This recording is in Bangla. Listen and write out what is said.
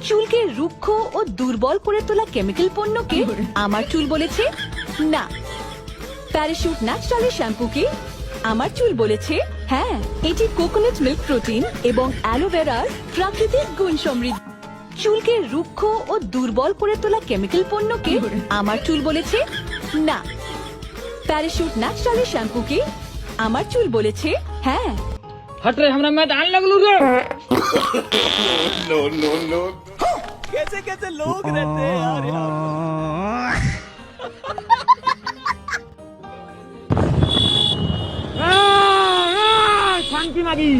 চুলকে রুক্ষ ও দুর্বল করে তোলা কেমিক্যাল পণ্যকে আমার চুল বলেছে না। প্যারাশুট ন্যাচারালি শ্যাম্পুকে আমার চুল বলেছে হ্যাঁ। এটি কোকোনাট মিল্ক প্রোটিন এবং অ্যালোভেরার প্রাকৃতিক গুণ সমৃদ্ধ। চুলকে রুক্ষ ও দুর্বল করে তোলা কেমিক্যাল পণ্যকে আমার চুল বলেছে না। প্যারাশুট ন্যাচারালি শ্যাম্পুকে আমার চুল বলেছে হ্যাঁ। हट रे हमरा मैदान लगलू रे। नो नो नो कैसे कैसे लोग रहते हैं यार यहाँ শান্তি মাগি